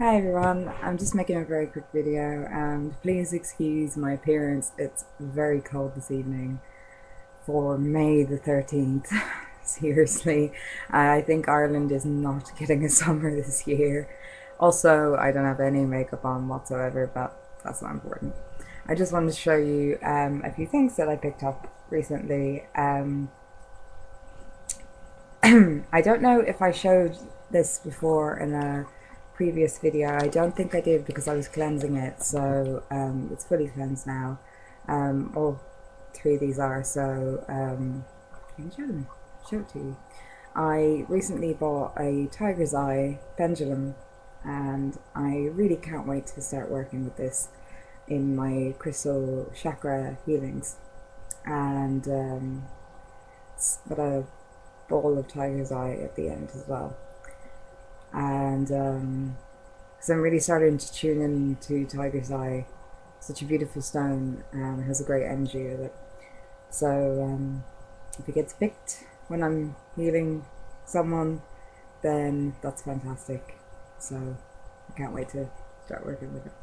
Hi everyone, I'm just making a very quick video and please excuse my appearance. It's very cold this evening for May the 13th. Seriously, I think Ireland is not getting a summer this year. Also, I don't have any makeup on whatsoever, but that's not important. I just wanted to show you a few things that I picked up recently. I don't know if I showed this before in a previous video. I don't think I did because I was cleansing it, so it's fully cleansed now. All three of these are, so can you show it to you. I recently bought a tiger's eye pendulum and I really can't wait to start working with this in my crystal chakra healings. And it's got a ball of tiger's eye at the end as well. And so I'm really starting to tune in to tiger's eye. Such a beautiful stone and has a great energy with it. So if it gets picked when I'm healing someone, then that's fantastic. So I can't wait to start working with it.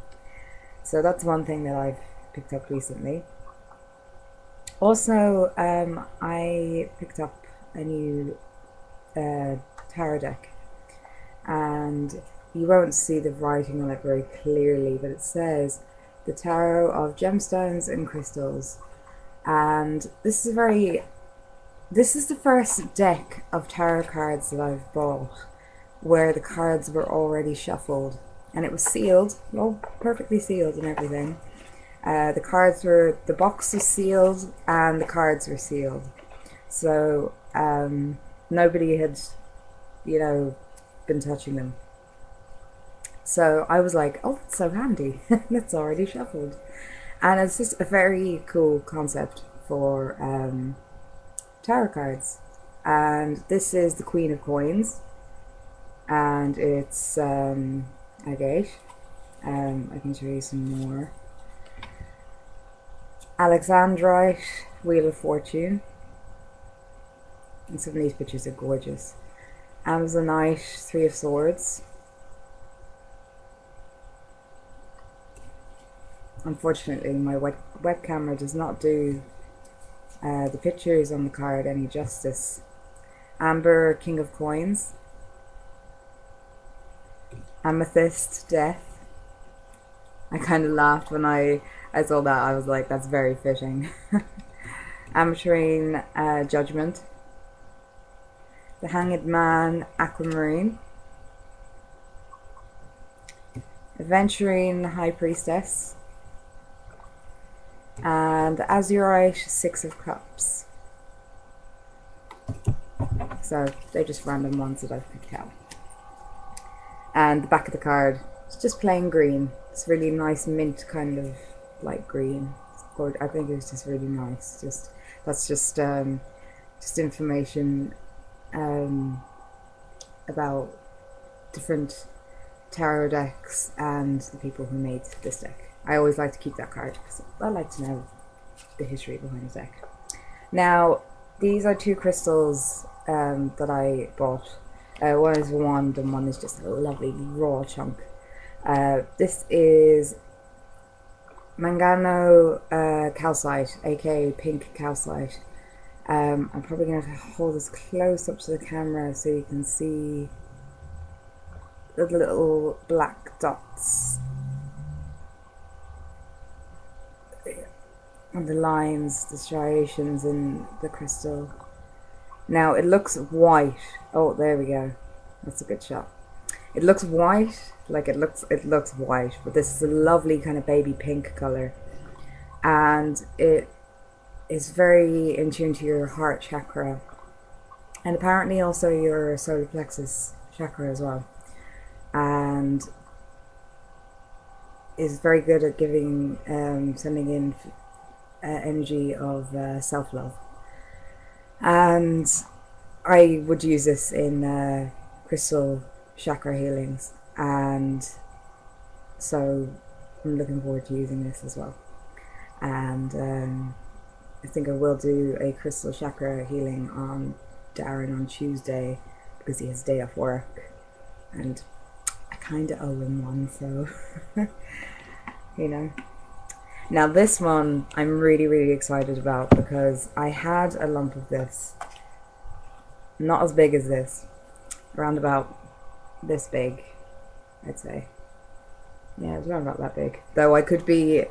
So that's one thing that I've picked up recently. Also, I picked up a new tarot deck, and you won't see the writing on it very clearly, but it says the Tarot of Gemstones and Crystals. And this is the first deck of tarot cards that I've bought where the cards were already shuffled, and it was sealed, all perfectly sealed and everything. The box was sealed and the cards were sealed, so nobody had, been touching them. So I was like, oh, that's so handy. That's already shuffled. And it's just a very cool concept for tarot cards. And this is the Queen of Coins, and it's agate. I can show you some more. Alexandrite, Wheel of Fortune. And some of these pictures are gorgeous. Amazonite, Three of Swords. Unfortunately, my web camera does not do the pictures on the card any justice. Amber, King of Coins. Amethyst, Death. I kind of laughed when I saw that. I was like, that's very fitting. Ametrine, Judgment. The Hanged Man, Aquamarine. Aventurine, High Priestess. And the Azurite, Six of Cups. So they're just random ones that I've picked out. And the back of the card is just plain green. It's really nice mint kind of light green. I think it's just really nice. That's just information about different tarot decks and the people who made this deck. I always like to keep that card because I like to know the history behind the deck. Now, these are two crystals that I bought. One is a wand and one is just a lovely raw chunk. This is Mangano calcite, aka pink calcite. I'm probably going to hold this close up to the camera so you can see the little black dots and the lines, the striations in the crystal. Now it looks white. Oh, there we go. That's a good shot. It looks white, like it looks white, but this is a lovely kind of baby pink color, and it is very in tune to your heart chakra, and apparently also your solar plexus chakra as well, and is very good at giving, sending in energy of self-love. And I would use this in crystal chakra healings, and so I'm looking forward to using this as well. And I think I will do a crystal chakra healing on Darren on Tuesday because he has a day off work, and I kind of owe him one, so you know. Now this one I'm really, really excited about because I had a lump of this, not as big as this, around about this big, I'd say. Yeah, it's around about that big. Though I could be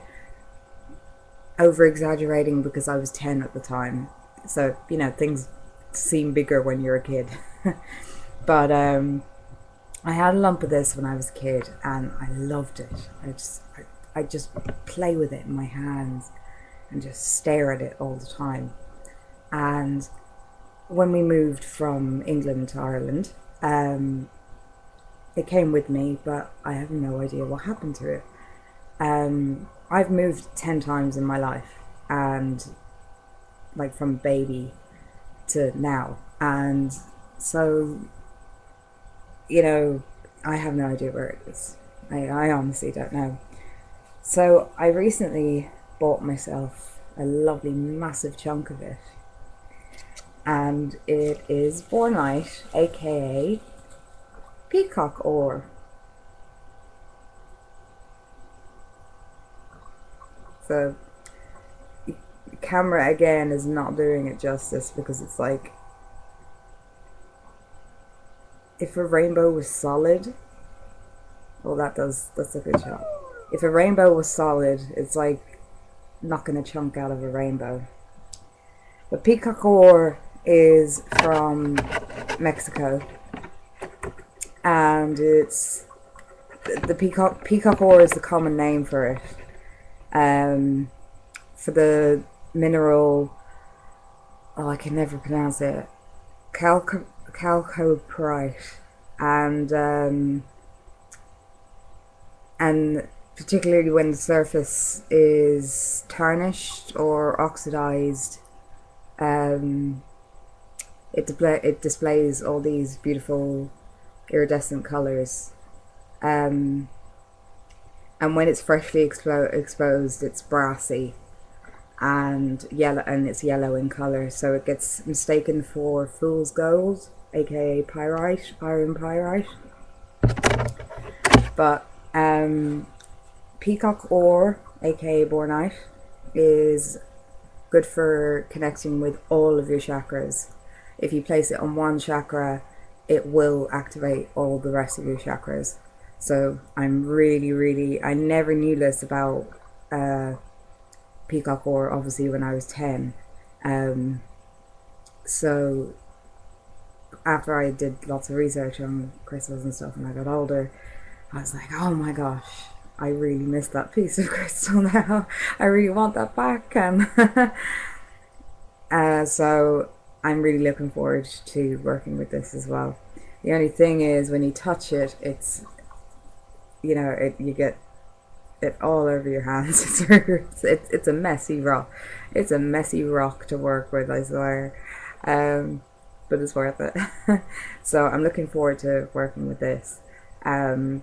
over exaggerating because I was 10 at the time. So, you know, things seem bigger when you're a kid. But I had a lump of this when I was a kid and I loved it. I just play with it in my hands and just stare at it all the time. And when we moved from England to Ireland, it came with me, but I have no idea what happened to it. I've moved 10 times in my life, and like from baby to now, and so, you know, I have no idea where it is. I honestly don't know. So I recently bought myself a lovely massive chunk of it, and it is bornite, aka peacock ore. So the camera again is not doing it justice because it's like, if a rainbow was solid, well, that's a good shot. If a rainbow was solid, it's like knocking a chunk out of a rainbow. But peacock ore is from Mexico, and it's the peacock ore is the common name for it. For the mineral, oh, I can never pronounce it, chalcopyrite, and particularly when the surface is tarnished or oxidized, it displays all these beautiful iridescent colors. And when it's freshly exposed, it's brassy and yellow, and it's yellow in color, so it gets mistaken for fool's gold, aka pyrite, iron pyrite. But peacock ore, aka bornite, is good for connecting with all of your chakras. If you place it on one chakra, it will activate all the rest of your chakras. So I'm really, I never knew this about peacock ore, obviously, when I was 10. So after I did lots of research on crystals and stuff and I got older, I was like, oh my gosh, I really miss that piece of crystal now. I really want that back. And so I'm really looking forward to working with this as well. The only thing is, when you touch it, it's, you know, you get it all over your hands. It's a messy rock. It's a messy rock to work with, I swear. But it's worth it. So I'm looking forward to working with this. Yeah,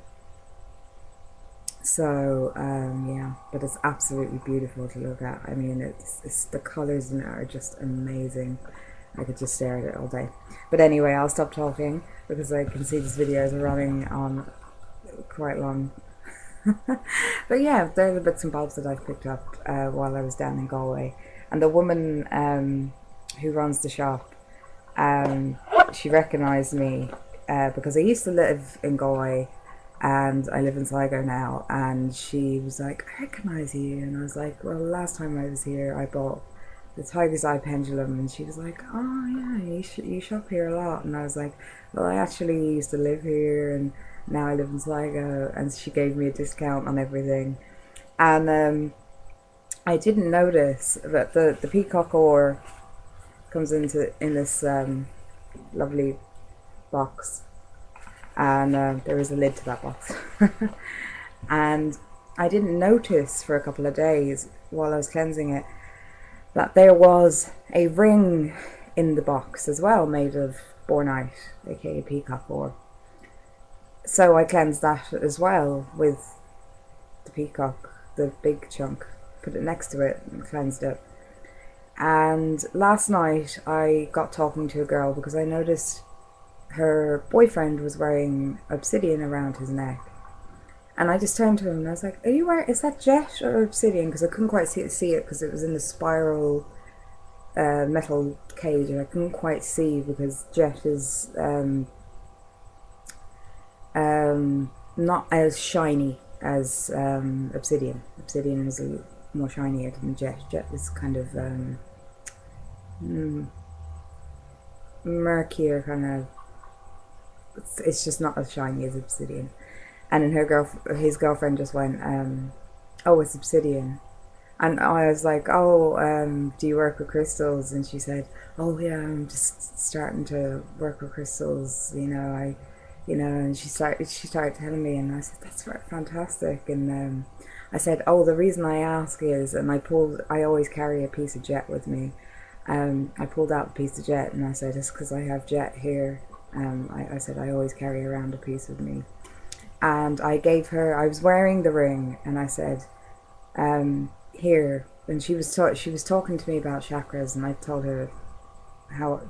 but it's absolutely beautiful to look at. I mean, it's the colors in it are just amazing. I could just stare at it all day. But anyway, I'll stop talking because I can see these videos are running on quite long. But yeah, they're the bits and bobs that I've picked up while I was down in Galway. And the woman who runs the shop, she recognised me because I used to live in Galway and I live in Sligo now, and she was like, I recognise you. And I was like, well, last time I was here I bought the tiger's eye pendulum. And she was like, oh yeah, you shop here a lot. And I was like, well, I actually used to live here and now I live in Sligo. And she gave me a discount on everything. And I didn't notice that the peacock ore comes in this lovely box, and there is a lid to that box. And I didn't notice for a couple of days while I was cleansing it that there was a ring in the box as well, made of bornite, aka peacock ore. So I cleansed that as well with the peacock, the big chunk, put it next to it and cleansed it. And last night I got talking to a girl because I noticed her boyfriend was wearing obsidian around his neck, And I just turned to him and I was like, "Are you wearing? Is that jet or obsidian?" Because I couldn't quite see it because it was in the spiral metal cage, and I couldn't quite see because jet is not as shiny as obsidian. Obsidian is a more shinier than jet. Jet is kind of murkier, kind of. It's just not as shiny as obsidian. And then his girlfriend just went, "Oh, it's obsidian." And I was like, "Oh, do you work with crystals?" And she said, "Oh yeah, I'm just starting to work with crystals. And she started telling me, and I said, "That's fantastic." And I said, "Oh, the reason I ask is," and I always carry a piece of jet with me. I pulled out a piece of jet, and I said, "It's because I have jet here." I said, "I always carry around a piece with me." And I was wearing the ring, and I said, "Here." And she was talking to me about chakras, and I told her how,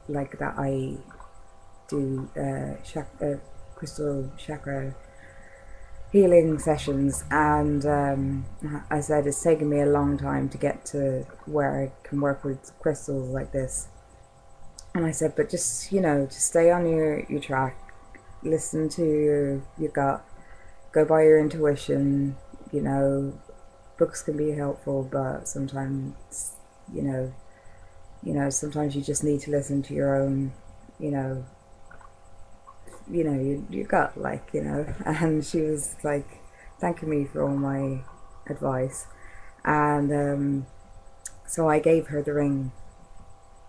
like, that I do crystal chakra healing sessions, and I said it's taken me a long time to get to where I can work with crystals like this. And I said, but just stay on your track, listen to your gut, go by your intuition. Books can be helpful, but sometimes sometimes you just need to listen to your own your gut, And she was like thanking me for all my advice, and so I gave her the ring,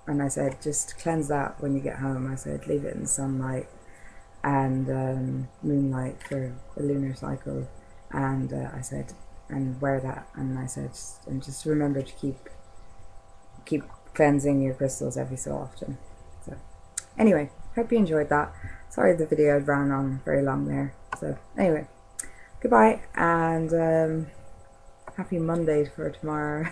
and I said, just cleanse that when you get home. I said, leave it in the sunlight and moonlight for the lunar cycle, and I said, and wear that, and I said, and just remember to keep cleansing your crystals every so often. So anyway, hope you enjoyed that. Sorry the video ran on very long there. So anyway, goodbye, and happy Monday for tomorrow.